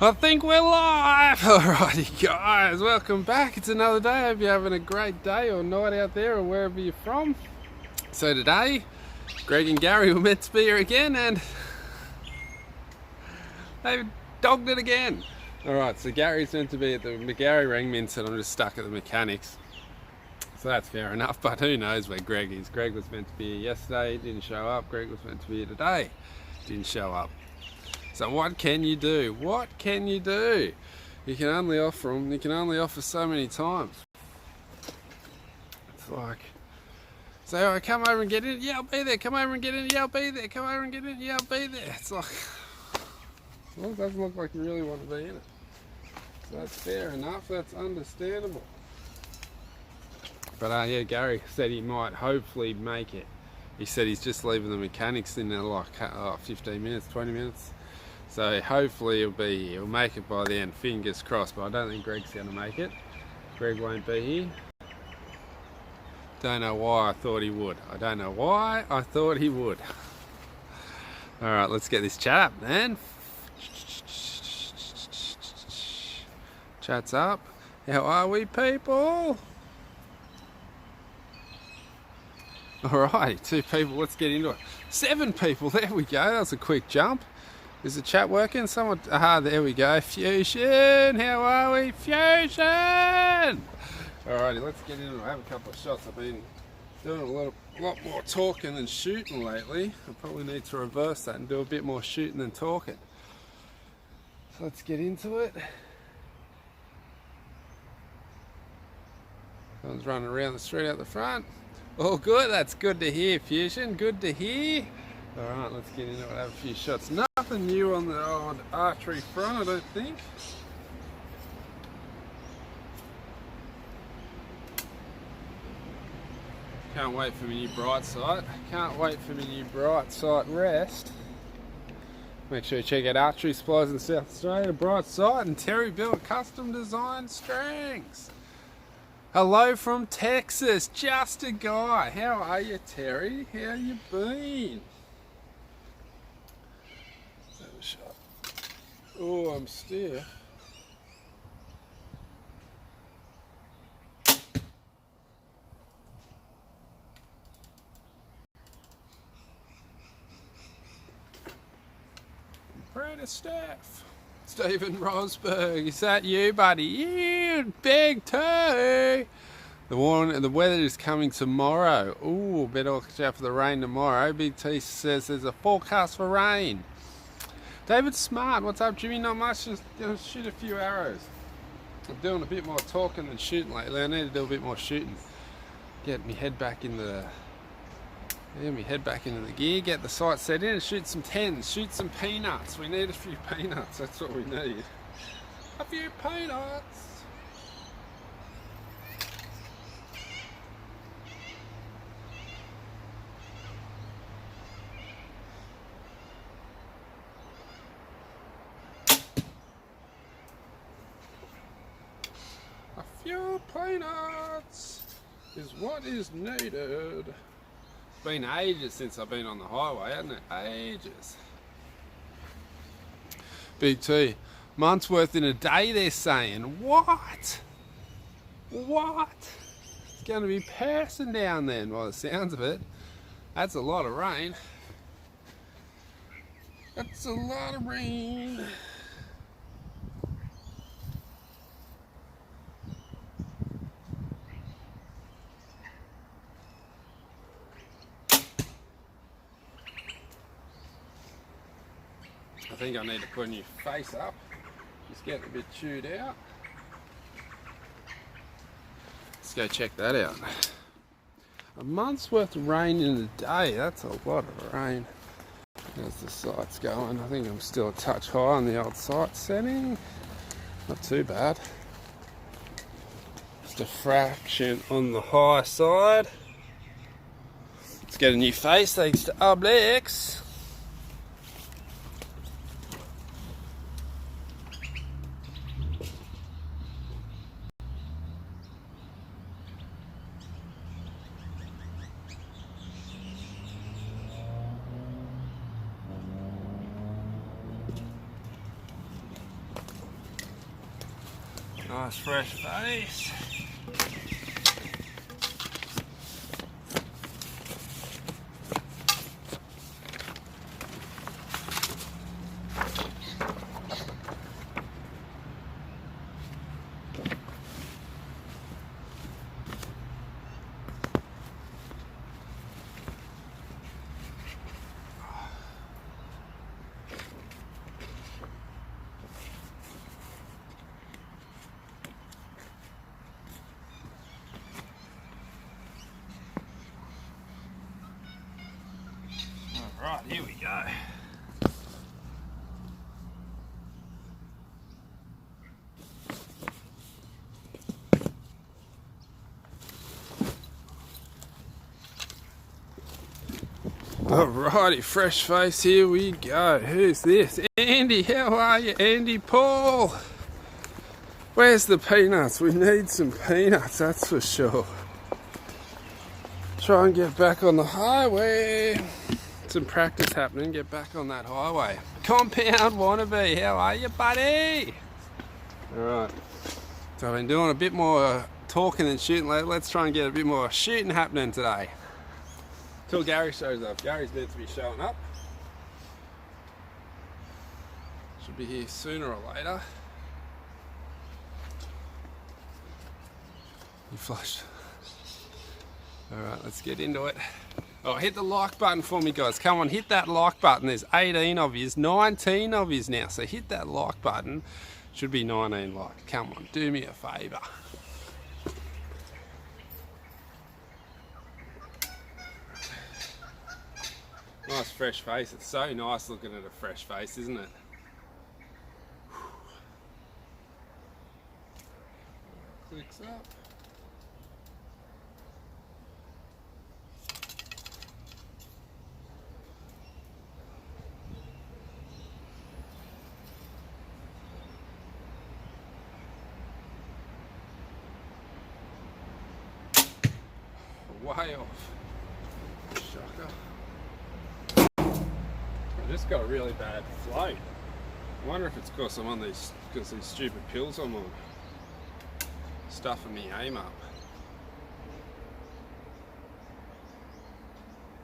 I think we're live! Alrighty guys, welcome back. It's another day. I hope you're having a great day or night out there or wherever you're from. So today, Greg and Gary were meant to be here again and they've dogged it again. Alright, so Gary's meant to be at the Gary rang me and said I'm just stuck at the mechanics. So that's fair enough, but who knows where Greg is. Greg was meant to be here yesterday, didn't show up. Greg was meant to be here today, didn't show up. So what can you do? What can you do? You can only offer them. You can only offer so many times. It's like, say, oh, come over and get in. Yeah, I'll be there. Come over and get in. Yeah, I'll be there. Come over and get in. Yeah, I'll be there. It's like, well, it doesn't look like you really want to be in it. So that's fair enough. That's understandable. But yeah, Gary said he might hopefully make it. He said he's just leaving the mechanics in there like 15 minutes, 20 minutes. So hopefully he'll make it by the end, fingers crossed, but I don't think Greg's going to make it. Greg won't be here. Don't know why I thought he would. I don't know why I thought he would. Alright, let's get this chat up then. Chat's up. How are we, people? Alright, 2 people, let's get into it. 7 people, there we go, that was a quick jump. Is the chat working? Someone, there we go. Fusion, how are we? Fusion! Alrighty, let's get into it. I have a couple of shots. I've been doing a lot more talking than shooting lately. I probably need to reverse that and do a bit more shooting than talking. So let's get into it. Someone's running around the street out the front. All good, that's good to hear, Fusion, good to hear. Alright, let's get into it, have a few shots. Nothing new on the old archery front, I don't think. Can't wait for my new bright sight. Can't wait for my new bright sight rest. Make sure you check out Archery Supplies in South Australia, Bright Sight and Terry built custom designed strings. Hello from Texas, just a guy. How are you, Terry? How you been? Let's have a shot. Oh, I'm stiff. Pretty stiff. Stephen Rosberg, is that you, buddy? You big too. The weather is coming tomorrow. Ooh, better watch out for the rain tomorrow. Big T says there's a forecast for rain. David Smart, what's up, Jimmy? Not much, just gonna shoot a few arrows. I'm doing a bit more talking than shooting lately. I need to do a bit more shooting. Get me head back into the gear, get the sight set in and shoot some 10s, shoot some peanuts. We need a few peanuts, that's what we need. A few peanuts. A few peanuts is what is needed. It's been ages since I've been on the highway, hasn't it? Ages. Big T. Month's worth in a day, they're saying. What? What? It's going to be passing down then, by the sounds of it. That's a lot of rain. That's a lot of rain. I think I need to put a new face up. Just getting a bit chewed out. Let's go check that out. A month's worth of rain in a day. That's a lot of rain. As the sight's going, I think I'm still a touch high on the old sight setting. Not too bad. Just a fraction on the high side. Let's get a new face thanks to Ublex. Nice fresh face. Right, here we go. Alrighty, fresh face, here we go. Who's this? Andy, how are you? Andy Paul. Where's the peanuts? We need some peanuts, that's for sure. Try and get back on the highway. Some practice happening, get back on that highway. Compound wannabe, how are you, buddy? Alright, so I've been doing a bit more talking than shooting. Let's try and get a bit more shooting happening today. Till Gary shows up. Gary's meant to be showing up. Should be here sooner or later. You flushed. Alright, let's get into it. Oh, hit the like button for me, guys. Come on, hit that like button. There's 18 of yous, 19 of yous now. So hit that like button. Should be 19 likes. Come on, do me a favour. Nice fresh face. It's so nice looking at a fresh face, isn't it? Clicks up. Way off. Shocker. I just got a really bad float. I wonder if it's because I'm on these stupid pills I'm on. Stuffing me aim up.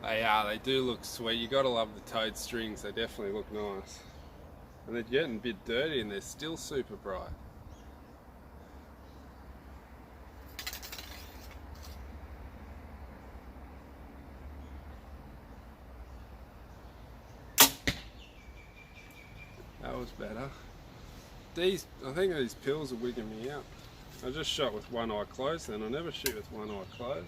They do look sweet. You gotta love the toad strings, they definitely look nice. And they're getting a bit dirty and they're still super bright. That was better. I think these pills are wigging me out. I just shot with one eye closed then. I never shoot with one eye closed.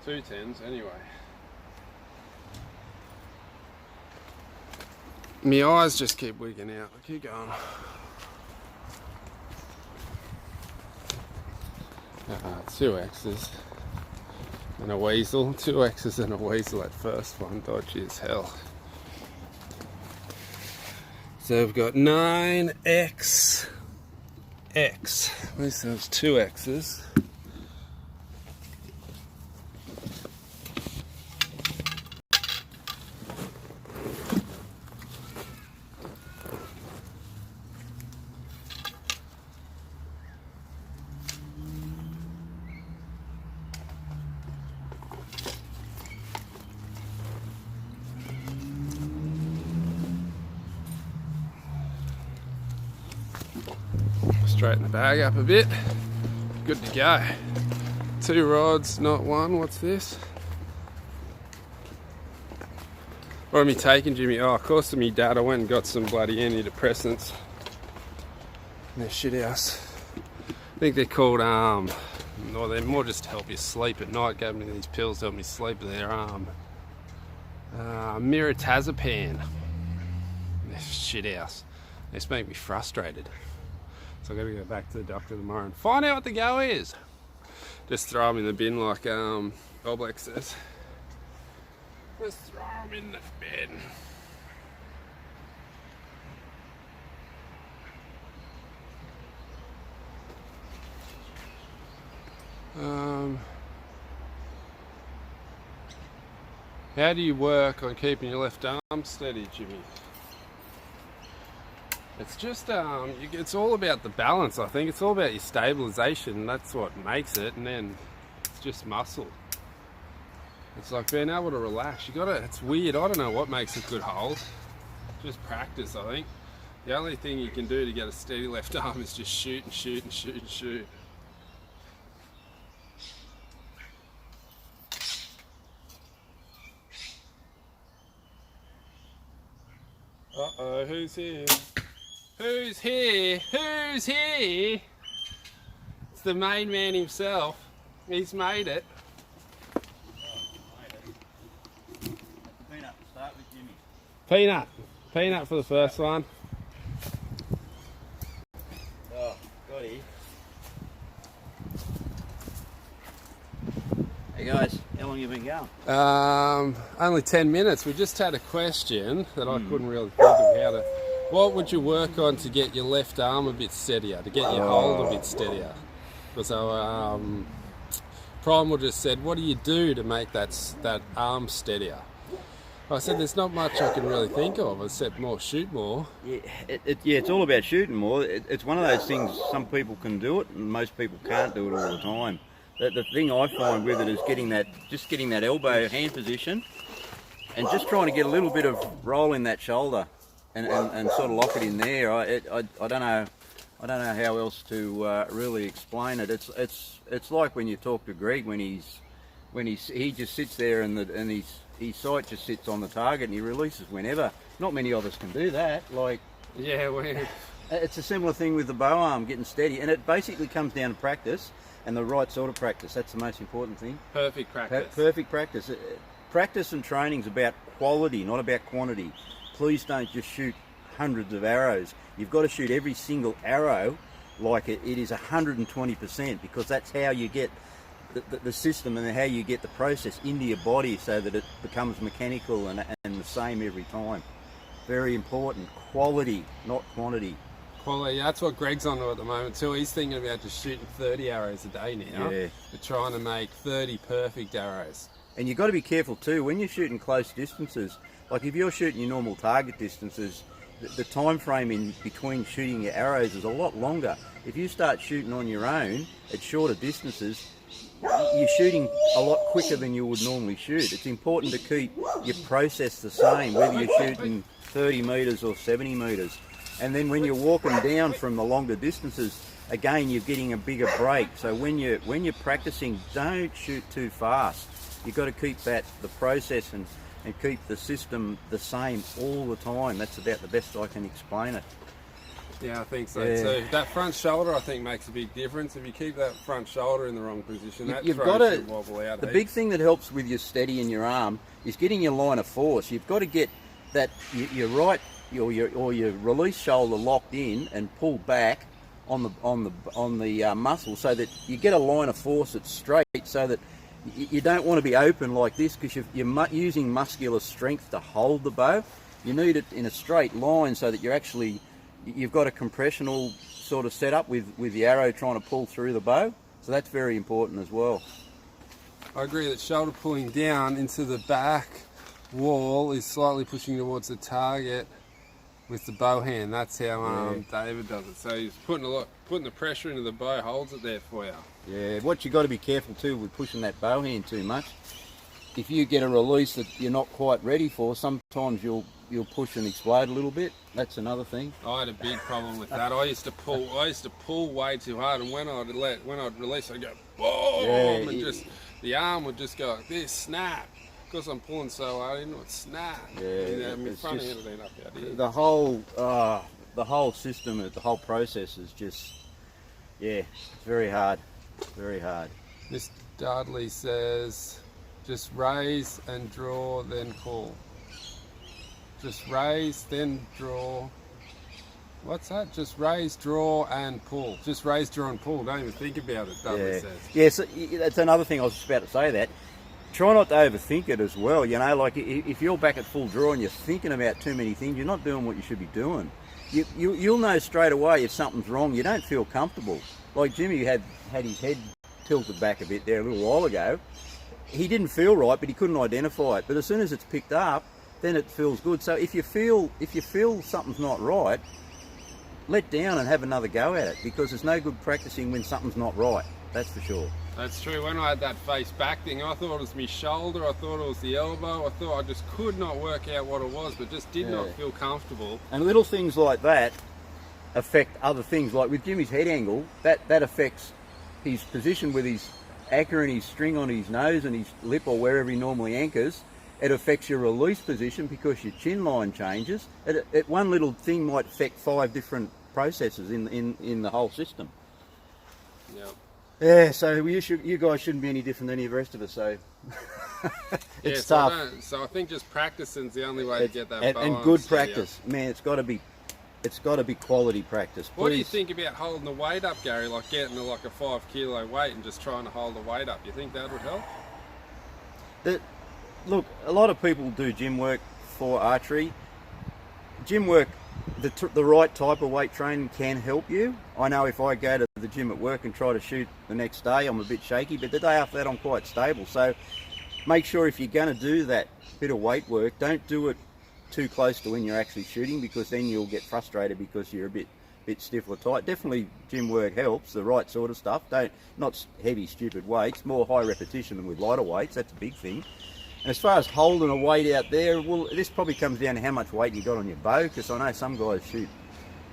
Two tens anyway. My eyes just keep wigging out. I keep going. Two X's and a weasel. Two X's and a weasel at first one. Dodgy as hell. So we've got 9X. X. At least there's two X's. Straighten the bag up a bit. Good to go. Two rods, not one. What's this? What am I taking, Jimmy? Oh, of course, to me dad. I went and got some bloody antidepressants in their shit house. I think they're called, or they're more just to help you sleep at night. Gave me these pills to help me sleep. They're mirtazapine. They're shit house. They just make me frustrated. So I've got to go back to the doctor tomorrow and find out what the go is. Just throw them in the bin like Oblex says. Just throw them in the bin. How do you work on keeping your left arm steady, Jimmy? It's just, it's all about the balance, I think. It's all about your stabilisation. That's what makes it, and then it's just muscle. It's like being able to relax. It's weird. I don't know what makes a good hold. Just practice, I think. The only thing you can do to get a steady left arm is just shoot and shoot and shoot and shoot. Uh-oh, who's here? Who's here? Who's here? It's the main man himself. He's made it. Peanut, start with Jimmy. Peanut. Peanut for the first one. Oh, got it. Hey guys, how long have you been going? Only 10 minutes. We just had a question that I couldn't really think of how to... What would you work on to get your left arm a bit steadier, to get your hold a bit steadier? Because our Primal just said, what do you do to make that arm steadier? I said, there's not much I can really think of except shoot more. Yeah, it's all about shooting more. It's one of those things, some people can do it and most people can't do it all the time. The thing I find with it is getting that elbow hand position and just trying to get a little bit of roll in that shoulder and sort of lock it in there. I don't know how else to really explain it. It's like when you talk to Greg when he just sits there and his sight just sits on the target and he releases whenever. Not many of us can do that. It's a similar thing with the bow arm getting steady, and it basically comes down to practice and the right sort of practice. That's the most important thing. Perfect practice. Perfect practice. Practice and training is about quality, not about quantity. Please don't just shoot hundreds of arrows. You've got to shoot every single arrow like it is 120%, because that's how you get the system and how you get the process into your body so that it becomes mechanical and the same every time. Very important. Quality, not quantity. Quality, that's what Greg's on to at the moment too. He's thinking about just shooting 30 arrows a day now. Yeah. We're trying to make 30 perfect arrows. And you've got to be careful too, when you're shooting close distances, like if you're shooting your normal target distances, the time frame in between shooting your arrows is a lot longer. If you start shooting on your own at shorter distances, you're shooting a lot quicker than you would normally shoot. It's important to keep your process the same, whether you're shooting 30 metres or 70 metres. And then when you're walking down from the longer distances, again, you're getting a bigger break. So when you're practicing, don't shoot too fast. You've got to keep the process and keep the system the same all the time. That's about the best I can explain it. Yeah, I think so. Yeah. So that front shoulder, I think, makes a big difference. If you keep that front shoulder in the wrong position, that you've throw got to should wobble out. The big thing that helps with your steady in your arm is getting your line of force. You've got to get that your your release shoulder locked in and pulled back on the muscle, so that you get a line of force that's straight, so that you don't want to be open like this, because you're using muscular strength to hold the bow. You need it in a straight line so that you've got a compressional sort of setup with the arrow trying to pull through the bow. So that's very important as well. I agree that shoulder pulling down into the back wall is slightly pushing towards the target with the bow hand. That's how David does it. So he's putting the pressure into the bow, holds it there for you. Yeah, what you got to be careful too with pushing that bow hand too much. If you get a release that you're not quite ready for, sometimes you'll push and explode a little bit. That's another thing. I had a big problem with that. I used to pull way too hard, and when I'd release, I'd go boom, and the arm would just go like this, snap. Because I'm pulling so hard, it would snap. Yeah, my front end would end up out here. The whole system, the whole process is just, it's very hard. Very hard. Miss Dudley says, just raise and draw, then pull. Just raise, then draw. What's that? Just raise, draw, and pull. Just raise, draw, and pull. Don't even think about it, Dudley says. Yeah, so that's another thing I was just about to say that. Try not to overthink it as well. You know, like if you're back at full draw and you're thinking about too many things, you're not doing what you should be doing. You'll know straight away if something's wrong. You don't feel comfortable. Like Jimmy had his head tilted back a bit there a little while ago. He didn't feel right, but he couldn't identify it. But as soon as it's picked up, then it feels good. So if you feel something's not right, let down and have another go at it, because there's no good practicing when something's not right. That's for sure. That's true. When I had that face back thing, I thought it was my shoulder, I thought it was the elbow, I thought I just could not work out what it was, but just did not feel comfortable. And little things like that affect other things. Like with Jimmy's head angle, that affects his position with his accu and his string on his nose and his lip or wherever he normally anchors. It affects your release position because your chin line changes. One little thing might affect 5 different processes in the whole system. Yep. Yeah, so you guys shouldn't be any different than any of the rest of us, so it's tough. So I think just practicing's the only way to get that bow and good practice. Man, it's got to be quality practice. What do you think about holding the weight up, Gary? Like getting like a 5 kilo weight and just trying to hold the weight up. You think that would help? Look, a lot of people do gym work for archery. Gym work, the right type of weight training can help you. I know if I go to the gym at work and try to shoot the next day, I'm a bit shaky, but the day after that I'm quite stable. So make sure if you're going to do that bit of weight work, don't do it too close to when you're actually shooting, because then you'll get frustrated because you're a bit stiff or tight. Definitely gym work helps, the right sort of stuff. Not heavy stupid weights, more high repetition than with lighter weights. That's a big thing. And as far as holding a weight out there, well, this probably comes down to how much weight you got on your bow, because I know some guys shoot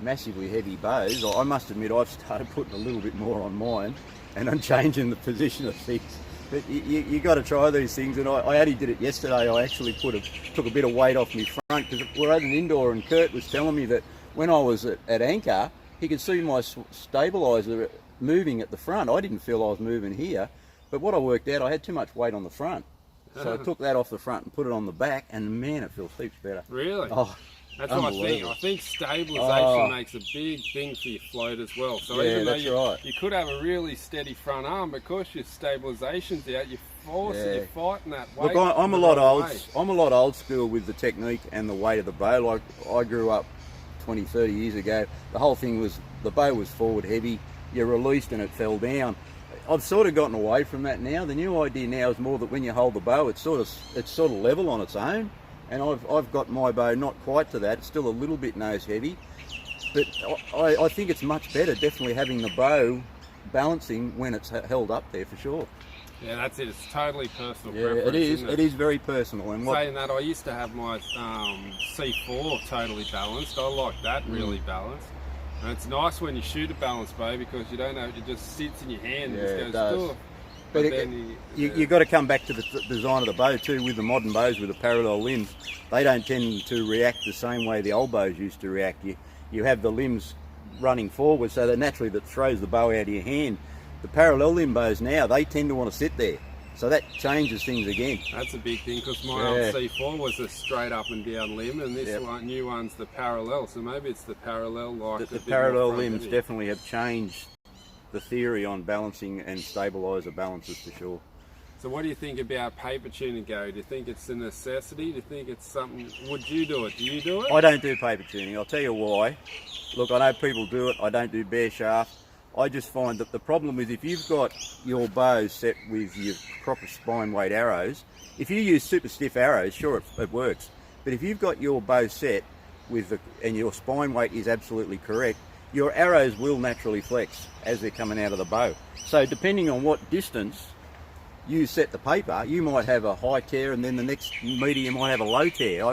massively heavy bows. I must admit I've started putting a little bit more on mine, and I'm changing the position of things. But you got to try these things, and I only did it yesterday. I actually took a bit of weight off my front, because we're at an indoor, and Kurt was telling me that when I was at anchor, he could see my stabiliser moving at the front. I didn't feel I was moving here, but what I worked out, I had too much weight on the front. So I took that off the front and put it on the back, and man, it feels heaps better. Really? Oh, that's what I think. I think stabilisation makes a big thing for your float as well. So even though you could have a really steady front arm, because your stabilisation's out, you're you're fighting that weight. Look, I'm a lot old school with the technique and the weight of the bow. Like, I grew up 20, 30 years ago. The whole thing was, the bow was forward heavy, you released and it fell down. I've sort of gotten away from that now. The new idea now is more that when you hold the bow, it's sort of level on its own. And I've got my bow not quite to that. It's still a little bit nose heavy, but I think it's much better definitely having the bow balancing when it's held up there, for sure. Yeah, that's it. It's totally personal preference. It is. It is very personal. And saying that, I used to have my C4 totally balanced. I like that really balanced. And it's nice when you shoot a balanced bow, because you don't know, it just sits in your hand and just goes, but you've got to come back to the design of the bow too. With the modern bows with the parallel limbs, they don't tend to react the same way the old bows used to react. You have the limbs running forward, so that naturally that throws the bow out of your hand. The parallel limb bows now, they tend to want to sit there. So that changes things again. That's a big thing, because my old C4 was a straight up and down limb, and this new one's the parallel. So maybe it's the parallel. The parallel limbs definitely have changed the theory on balancing and stabiliser balances, for sure. So what do you think about paper tuning, Gary? Do you think it's a necessity? Do you think it's something? Would you do it? Do you do it? I don't do paper tuning. I'll tell you why. Look, I know people do it. I don't do bare shaft. I just find that the problem is, if you've got your bow set with your proper spine weight arrows, if you use super stiff arrows, sure, it works. But if you've got your bow set with and your spine weight is absolutely correct, your arrows will naturally flex as they're coming out of the bow. So depending on what distance you set the paper, you might have a high tear, and then the next meter you might have a low tear.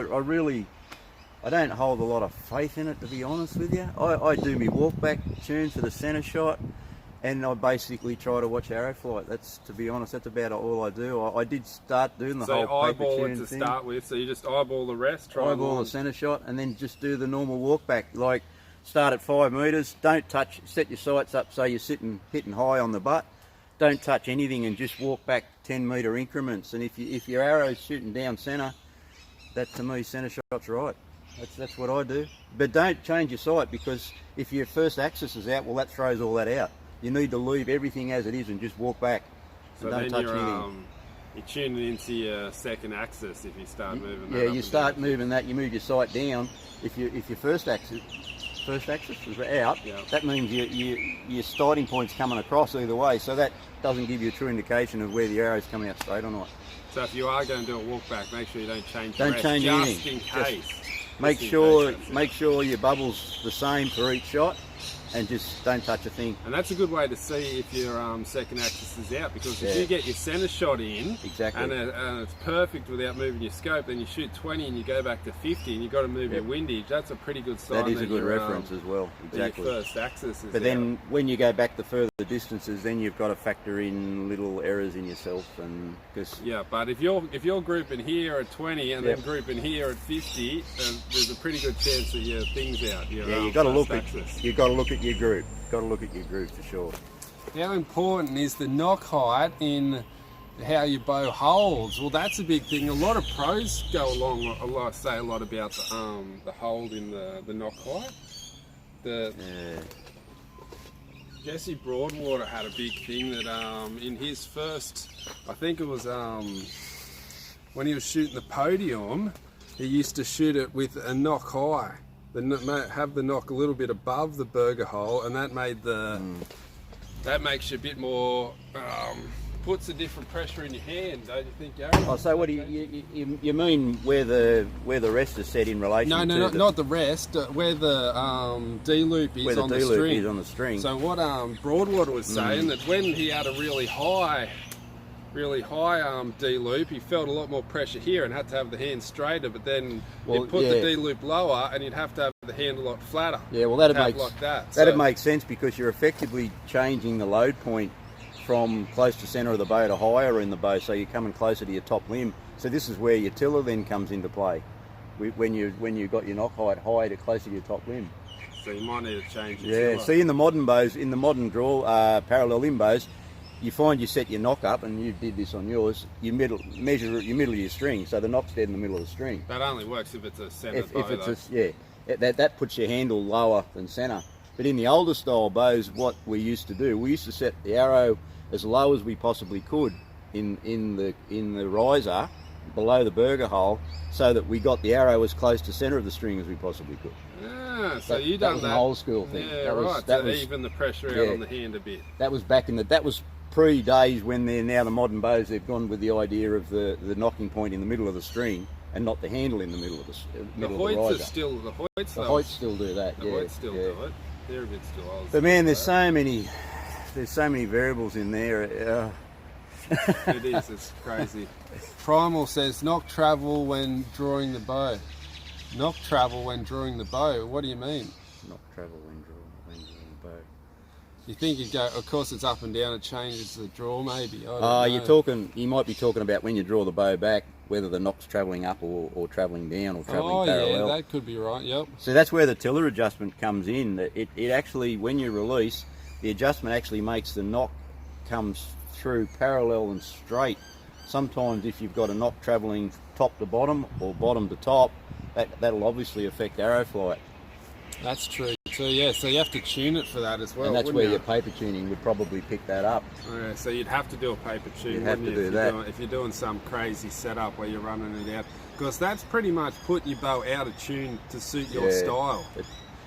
I don't hold a lot of faith in it, to be honest with you. I do my walk back tune for the centre shot, and I basically try to watch arrow flight. That's, to be honest, that's about all I do. I did start doing the whole paper eyeball tune it to thing. Start with, so you just eyeball the rest. Eyeball the centre shot, and then just do the normal walk back. Like, start at 5 metres, don't touch, set your sights up so you're hitting high on the butt. Don't touch anything and just walk back 10 metre increments. And if your arrow's shooting down centre, that, to me, centre shot's right. That's what I do. But don't change your sight, because if your first axis is out, well, that throws all that out. You need to leave everything as it is and just walk back. So don't touch anything. You're tuning into your second axis if you start moving that. Yeah, you start moving that, you move your sight down. If your first axis first axis is out, Yeah. that means your starting point's coming across either way, so that doesn't give you a true indication of where the arrow's coming out straight or not. So if you are going to do a walk back, make sure you don't change Don't the rest, change just anything. in case. Make Just in sure case, that's it. make sure your bubble's the same for each shot, and just don't touch a thing. And that's a good way to see if your second axis is out, because if Yeah. you get your centre shot in, Exactly. and it's perfect without moving your scope, then you shoot 20 and you go back to 50 and you've got to move Yep. your windage, that's a pretty good sign. That is a good your, reference as well. Exactly. Your first axis is But then when you go back the further distances, then you've got to factor in little errors in yourself, and because yeah, but if you're grouping here at 20 and Yep. then grouping here at 50, there's a pretty good chance that your thing's out. Your, yeah, you've got to first look at axis. you've got to look at your group. Got to look at your group for sure. How important is the knock height in how your bow holds? Well, that's a big thing. A lot of pros go along say a lot about the hold in the knock height. Yeah. Jesse Broadwater had a big thing that in his first, I think it was when he was shooting the podium, he used to shoot it with a knock high. Have the knock a little bit above the burger hole, and that made that makes you a bit more puts a different pressure in your hand, don't you think, Gary? Oh, so what do you mean where the rest is set in relation? No, to not the rest. Where the D loop is where the on D the loop string. is on the string. So what Broadwater was saying that when he had a really high D loop, he felt a lot more pressure here and had to have the hand straighter. But then you put the D loop lower, and you'd have to have the hand a lot flatter. Yeah, well that'd make sense because you're effectively changing the load point from close to centre of the bow to higher in the bow, so you're coming closer to your top limb. So this is where your tiller then comes into play, when you've got your knock height high to closer to your top limb. So you might need to change your Yeah, tiller. see in the modern bows, in the modern draw parallel limb bows, you find you set your knock up, and you did this on yours, you measure your middle of your string, so the knock's dead in the middle of the string. That only works if it's a centre bow. If it's that puts your handle lower than centre. But in the older style bows, what we used to do, we used to set the arrow as low as we possibly could in the riser below the burger hole, so that we got the arrow as close to centre of the string as we possibly could. Ah, so you done was that. an old school thing. Yeah, that right. That to was even the pressure out on the hand a bit. That was that was pre-days when they're now the modern bows. They've gone with the idea of the knocking point in the middle of the string and not the handle in the middle of the middle of the riser. The Hoyts still do that. The Hoyts still do it. They're a bit still old. But man, there's so many variables in there. It is. It's crazy. Primal says knock travel when drawing the bow. Knock travel when drawing the bow. What do you mean? Knock travel when drawing the bow. You think you'd go? Of course, it's up and down. It changes the draw, maybe. I don't know. You might be talking about when you draw the bow back, whether the knock's travelling up or travelling down or travelling parallel. Yeah, that could be right. Yep. So that's where the tiller adjustment comes in. It actually, when you release, the adjustment actually makes the knock comes through parallel and straight. Sometimes if you've got a knock travelling top to bottom or bottom to top, that'll obviously affect arrow flight. That's true. So yeah, so you have to tune it for that as well. And that's where you? your paper tuning would probably pick that up. Yeah, so you'd have to do a paper tune. You'd have to do that if you're doing some crazy setup where you're running it out, because that's pretty much putting your bow out of tune to suit your style.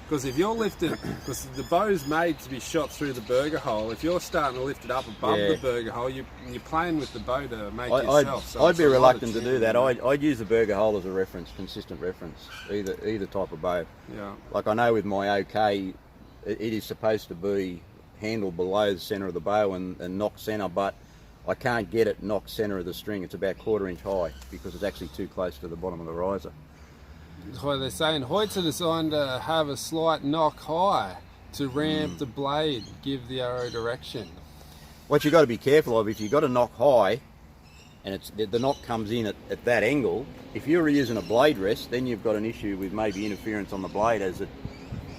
Because if you're lifting, because the bow's made to be shot through the burger hole, if you're starting to lift it up above the burger hole, you're playing with the bow to make yourself. So I'd be reluctant to do that. I'd use the burger hole as a reference, consistent reference, either type of bow. Yeah. Like I know with my OK, it is supposed to be handle below the centre of the bow and knock centre, but I can't get it knock centre of the string. It's about 1/4 inch high because it's actually too close to the bottom of the riser. So they're saying Hoyts are designed to have a slight knock high to ramp the blade, give the arrow direction. What you've got to be careful of, if you've got a knock high and the knock comes in at that angle, if you're using a blade rest, then you've got an issue with maybe interference on the blade as it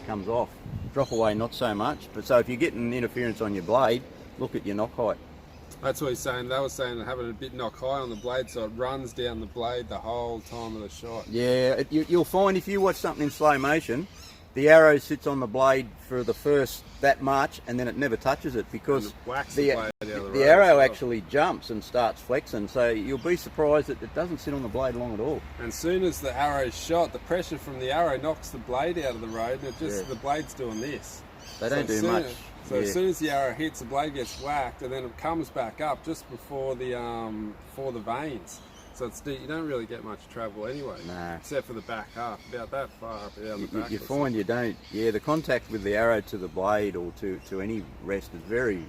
comes off. Drop away not so much, but so if you're getting interference on your blade, look at your knock height. That's what he's saying. They were saying having a bit knock high on the blade so it runs down the blade the whole time of the shot. Yeah, you'll find if you watch something in slow motion, the arrow sits on the blade for that much, and then it never touches it because the arrow actually jumps and starts flexing. So you'll be surprised that it doesn't sit on the blade long at all. And as soon as the arrow's shot, the pressure from the arrow knocks the blade out of the road, and the blade's doing this. They don't do much. As soon as the arrow hits, the blade gets whacked, and then it comes back up just before the veins. So you don't really get much travel anyway, except for the back half, about that far up down the back. You find you don't, the contact with the arrow to the blade or to any rest is very,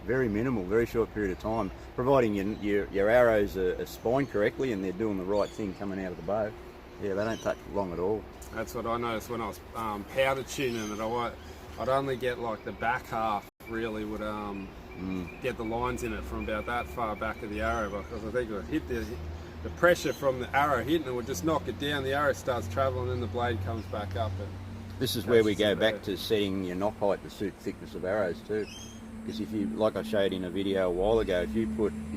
very minimal, very short period of time, providing your arrows are spined correctly and they're doing the right thing coming out of the bow. Yeah, they don't touch long at all. That's what I noticed when I was powder tuning it. I'd only get like the back half really would get the lines in it from about that far back of the arrow, because I think it would hit the pressure from the arrow hitting it would just knock it down. The arrow starts travelling, and the blade comes back up. And this is where we go back to setting your knock height to suit thickness of arrows too. Because if you, like I showed in a video a while ago,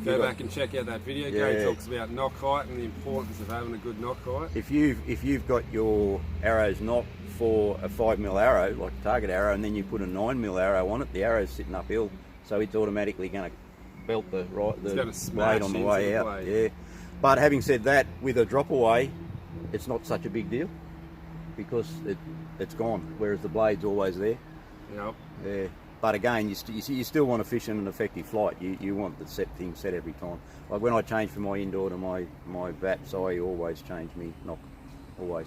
go back and check out that video. Gary talks about knock height and the importance of having a good knock height. If you've got your arrows knocked for a 5mm arrow, like a target arrow, and then you put a 9mm arrow on it, the arrow's sitting uphill, so it's automatically going to belt the blade on the way out. Yeah. But having said that, with a drop away, it's not such a big deal because it's gone, whereas the blade's always there. Yep. Yeah. But again, you still want to fish in an effective flight. You want the thing set every time. Like when I change from my indoor to my vaps, I always change me knock, always.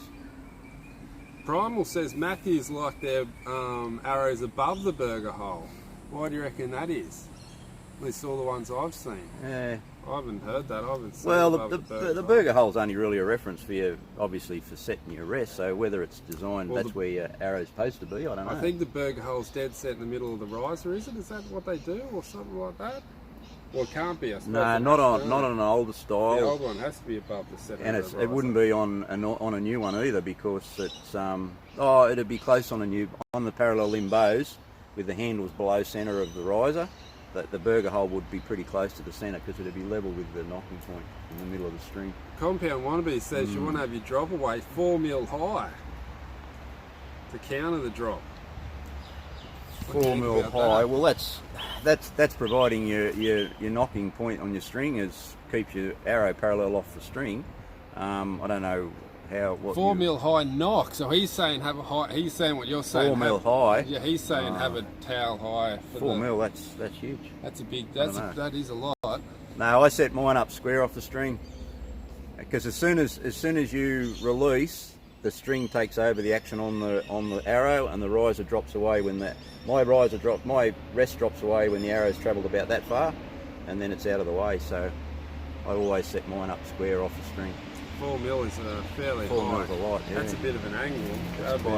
Primal says Mathews like their arrows above the burger hole. Why do you reckon that is? At least all the ones I've seen. Yeah. I haven't heard that. I haven't seen the burger hole's only really a reference for you, obviously, for setting your rest. So whether it's designed, that's where your arrow's supposed to be. I don't know. I think the burger hole's dead set in the middle of the riser. Is it? Is that what they do, or something like that? Well, it can't be. I suppose. No, not on an older style. The old one has to be above the center. And it wouldn't be on a new one either, because it's it'd be close on the parallel limb bows with the handles below center of the riser. The burger hole would be pretty close to the centre because it would be level with the knocking point in the middle of the string. Compound Wannabe says you want to have your drop away 4mm high to counter the drop. 4mm high. Well, that's providing your knocking point on your string keeps your arrow parallel off the string. I don't know how. 4mm high knock. So he's saying have a high. He's saying what you're saying. 4mm high. Yeah, he's saying have a towel high. 4mm. That's huge. That's a big. That is a lot. No, I set mine up square off the string because as soon as you release, the string takes over the action on the arrow, and the riser drops away when my rest drops away when the arrow's travelled about that far, and then it's out of the way. So I always set mine up square off the string. 4mm is fairly high. 4mm is a lot. Yeah. That's a bit of an angle.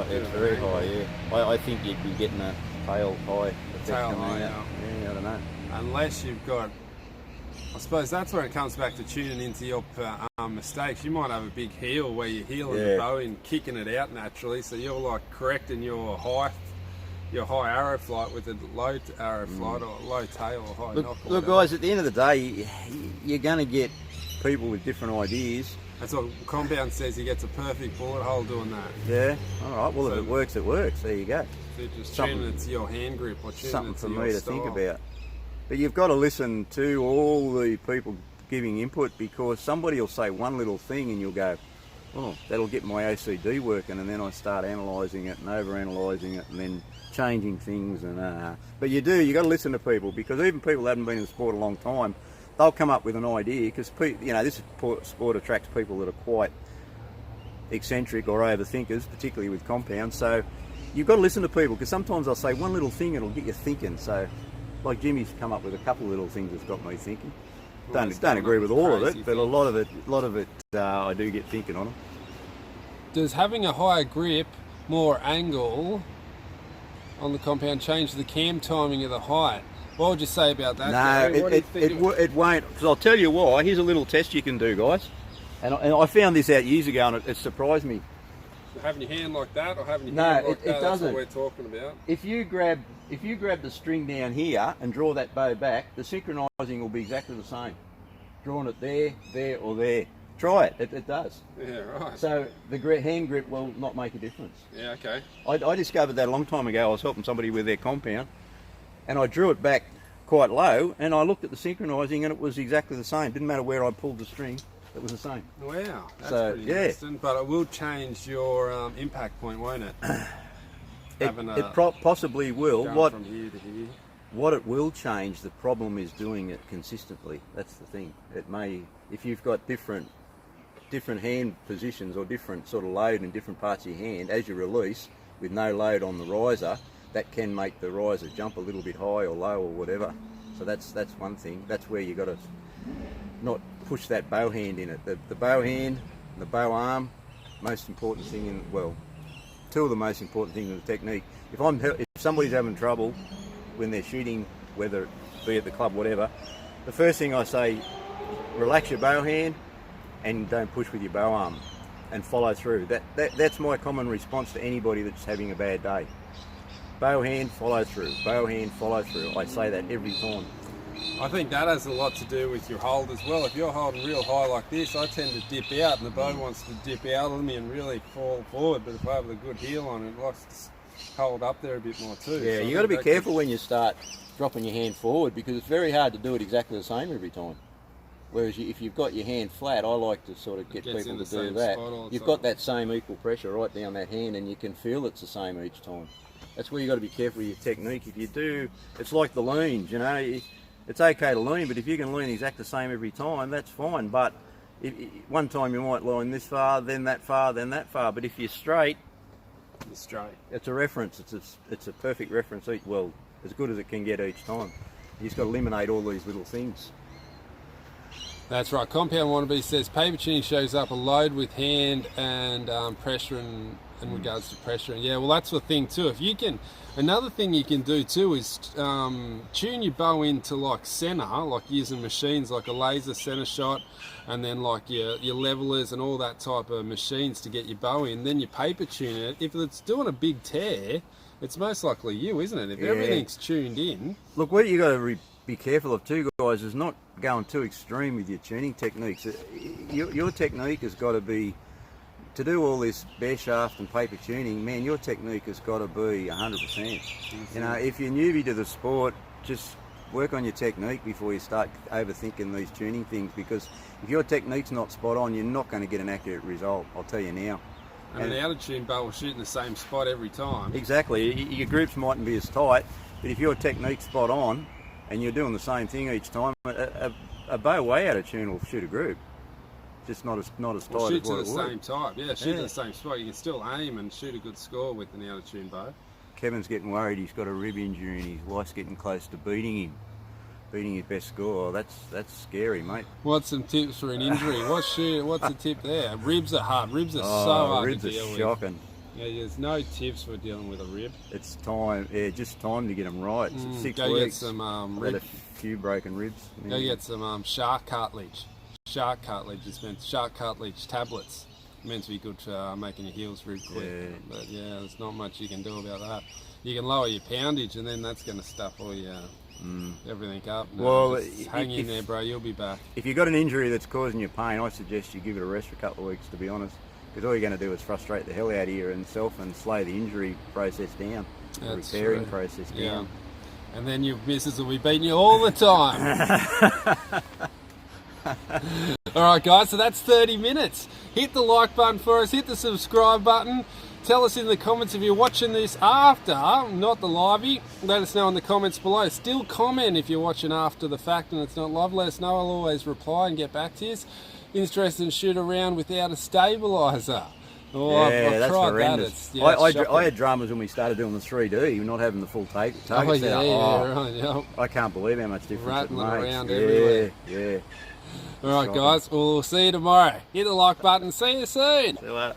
It's very high. Yeah. I think you'd be getting a tail high. Tail high. Yeah, I don't know. Unless you've got. I suppose that's where it comes back to tuning into your mistakes. You might have a big heel where you're heeling the bow and kicking it out naturally, so you're like correcting your high arrow flight with a low arrow flight or low tail or high knock. Look, guys, at the end of the day, you're going to get people with different ideas. That's what Compound says. He gets a perfect bullet hole doing that. Yeah. All right. Well, if it works, it works. There you go. So you're just tuning it to your hand grip or tuning something it to for your me to style. think about. But you've got to listen to all the people giving input, because somebody will say one little thing and you'll go, oh, that'll get my OCD working, and then I start analysing it and over-analysing it and then changing things. But you've got to listen to people, because even people that haven't been in the sport a long time, they'll come up with an idea, because this sport attracts people that are quite eccentric or overthinkers, particularly with compounds. So you've got to listen to people, because sometimes they'll say one little thing and it'll get you thinking. So like Jimmy's come up with a couple of little things that's got me thinking. Don't agree with all of it, but a lot of it I do get thinking on them. Does having a higher grip, more angle on the compound change the cam timing of the height? What would you say about that? No, it won't. Because I'll tell you why. Here's a little test you can do, guys. And I found this out years ago, and it surprised me. Having your hand like that, or having your hand like that? It doesn't. That's what we're talking about. If you grab the string down here and draw that bow back, the synchronising will be exactly the same. Drawing it there, or there. Try it. It does. Yeah, right. So the hand grip will not make a difference. Yeah, okay. I discovered that a long time ago. I was helping somebody with their compound, and I drew it back quite low, and I looked at the synchronising, and it was exactly the same. Didn't matter where I pulled the string, it was the same. Wow, that's So, pretty yeah. interesting. But it will change your impact point, won't it? Possibly will. Going from here to here. What it will change, the problem is doing it consistently. That's the thing. It may, if you've got different hand positions or different sort of load in different parts of your hand, as you release with no load on the riser, that can make the riser jump a little bit high or low or whatever. So that's one thing. That's where you got to not push that bow hand in it. The bow hand, the bow arm, most important thing in, well, two of the most important things in the technique. If somebody's having trouble when they're shooting, whether it be at the club, whatever, the first thing I say, relax your bow hand and don't push with your bow arm and follow through. That's my common response to anybody that's having a bad day. Bow hand, follow through. Bow hand, follow through. I say that every time. I think that has a lot to do with your hold as well. If you're holding real high like this, I tend to dip out, and the bow wants to dip out on me and really fall forward. But if I have a good heel on it, it likes to hold up there a bit more too. Yeah, so you got to be careful when you start dropping your hand forward, because it's very hard to do it exactly the same every time. Whereas if you've got your hand flat, I like to sort of get people to do that. You've got that same equal pressure right down that hand, and you can feel it's the same each time. That's where you got to be careful with your technique. If you do, it's like the leans, you know. It's okay to lean, but if you can lean exactly the same every time, that's fine. But one time you might lean this far, then that far, then that far. But if you're straight, it's a reference. It's a perfect reference. Well, as good as it can get each time. You just got to eliminate all these little things. That's right. Compound Wannabe says paper tuning shows up a load with hand and pressure in regards to pressure. And yeah, well, that's the thing too. If you can, another thing you can do too is tune your bow into like center, like using machines like a laser center shot, and then like your levelers and all that type of machines to get your bow in. Then you paper tune it. If it's doing a big tear, it's most likely you, isn't it? If everything's tuned in. Look, what you got to be careful of too, guys, is not going too extreme with your tuning techniques. Your technique has got to be, to do all this bare shaft and paper tuning, man, your technique has got to be 100%. You know, if you're newbie to the sport, just work on your technique before you start overthinking these tuning things, because if your technique's not spot on, you're not going to get an accurate result, I'll tell you now. And an out-of-tune bow will shoot in the same spot every time. Exactly. Your groups mightn't be as tight, but if your technique's spot on and you're doing the same thing each time, a bow way out of tune will shoot a group. Just not as tight as what it would. Shoot to the same type. Yeah, shoot to the same spot. You can still aim and shoot a good score with an out-of-tune bow. Kevin's getting worried. He's got a rib injury and his wife's getting close to beating his best score. That's scary, mate. What's some tips for an injury? What's the tip there? Ribs are hard. Ribs are so hard to deal with. Ribs are shocking. Yeah, there's no tips for dealing with a rib. It's time. Yeah, just time to get them right. It's 6 go weeks. Get some I've had a few broken ribs. Yeah. Go get some shark cartilage. Shark cartilage tablets. Meant to be good for making your heels rib quick. Yeah. But yeah, there's not much you can do about that. You can lower your poundage, and then that's going to stuff all your everything up. No, well, hang in there, bro. You'll be back. If you've got an injury that's causing you pain, I suggest you give it a rest for a couple of weeks, to be honest. Because all you're going to do is frustrate the hell out of yourself and slow the injury process down, the repairing process down. Yeah. And then your missus will be beating you all the time. Alright guys, so that's 30 minutes. Hit the like button for us, hit the subscribe button. Tell us in the comments if you're watching this after, not the livey. Let us know in the comments below. Still comment if you're watching after the fact and it's not live. Let us know, I'll always reply and get back to you. Interested in shoot around without a stabiliser. Oh, yeah, I've that's tried horrendous. That. I had dramas when we started doing the 3D, not having the full target setup. Right, yeah. I can't believe how much difference it makes. Around everywhere. Yeah. Alright guys, we'll see you tomorrow. Hit the like button. See you soon. See you later.